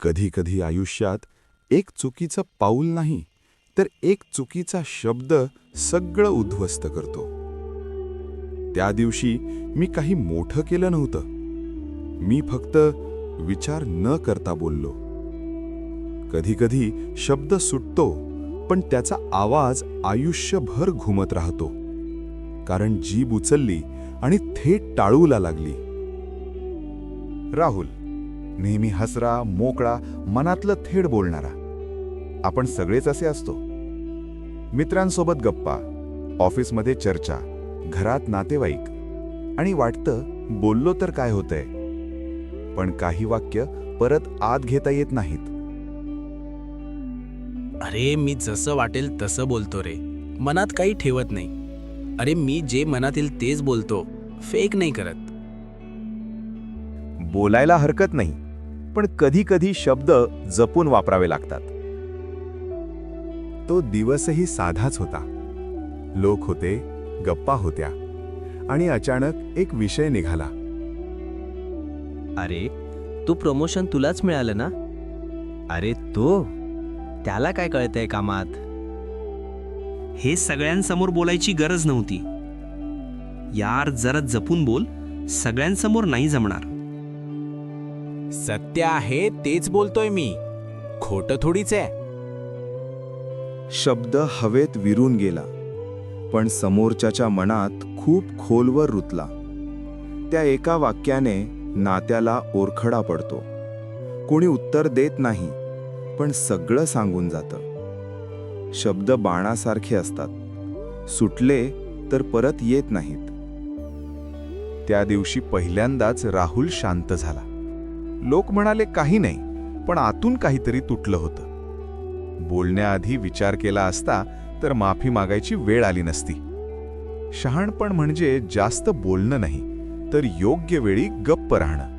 कधी-कधी आयुष्यात एक चुकीचं पाऊल नाही, तर एक चुकीचा शब्द सगळं उद्ध्वस्त करतो. त्या दिवशी मी काही मोठं केलं नव्हतं. मी फक्त विचार न करता बोललो. कधी-कधी शब्द सुटतो, पण त्याचा आवाज आयुष्यभर घुमत राहतो. कारण जीभ उचलली आणि थेट टाळूला लागली. राहुल नेहमी हसरा, मोकळा, मनातलं थेट बोलणारा. आपण सगळेच असे असतो. मित्रांसोबत गप्पा, ऑफिसमध्ये चर्चा, घरात नातेवाईक, आणि वाटतं बोललो तर काय होतंय. पण काही वाक्य परत आत घेता येत नाहीत. अरे मी जसं वाटेल तसं बोलतो रे, मनात काही ठेवत नाही. अरे मी जे मनात येईल तेच बोलतो, फेक नाही करत. बोलायला हरकत नाही, पण कधी कधी शब्द जपून वापरावे लागतात. तो दिवसही साधाच होता. लोक होते, गप्पा होत्या, आणि अचानक एक विषय निघाला. अरे तू प्रमोशन तुलाच मिळालं ना? अरे तो त्याला काय कळतंय कामात? हे सगळ्यांसमोर बोलायची गरज नव्हती. यार जरा जपून बोल, सगळ्यांसमोर नाही जमणार. सत्य आहे तेच बोलतोय मी, खोटं थोडीच आहे. शब्द हवेत विरून गेला, पण समोरच्याच्या मनात खूप खोलवर रुतला. त्या एका वाक्याने नात्याला ओरखडा पडतो. कोणी उत्तर देत नाही, पण सगळं सांगून जातं. शब्द बाणासारखे असतात, सुटले तर परत येत नाहीत. त्या दिवशी पहिल्यांदाच राहुल शांत झाला. लोक म्हणाले काही नाही, पण आतून काहीतरी तुटलं होतं. बोलण्याआधी विचार केला असता तर माफी मागायची वेळ आली नसती. शहाणपण म्हणजे जास्त बोलणं नाही, तर योग्य वेळी गप्प राहणं.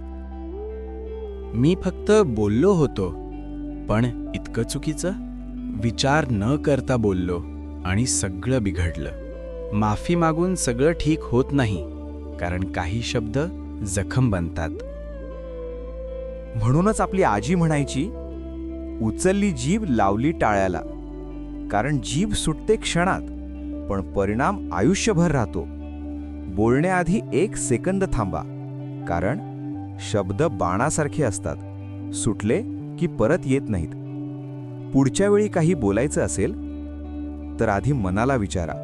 मी फक्त बोललो होतो, पण इतकं चुकीचं? विचार न करता बोललो आणि सगळं बिघडलं. माफी मागून सगळं ठीक होत नाही, कारण काही शब्द जखम बनतात. म्हणूनच आपली आजी म्हणायची, उचलली जीभ लावली टाळ्याला. कारण जीभ सुटते क्षणात, पण परिणाम आयुष्यभर राहतो. बोलण्याआधी 1 सेकंद थांबा, कारण शब्द बाणासारखे असतात, सुटले की परत येत नाहीत. पुढच्या वेळी काही बोलायचं असेल तर आधी मनाला विचारा,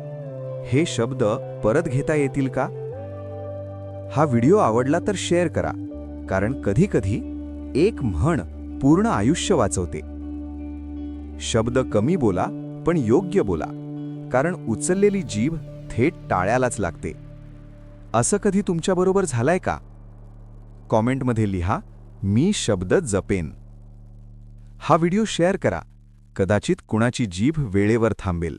हे शब्द परत घेता येतील का? हा व्हिडिओ आवडला तर शेअर करा, कारण कधी-कधी एक म्हण पूर्ण आयुष्य वाचवते. शब्द कमी बोला, पण योग्य बोला, कारण उचललेली जीभ थेट टाळ्यालाच लागते. असं कधी तुमच्याबरोबर झालंय का? कॉमेंटमध्ये लिहा, मी शब्द जपेन. हा व्हिडिओ शेअर करा, कदाचित कुणाची जीभ वेळेवर थांबेल.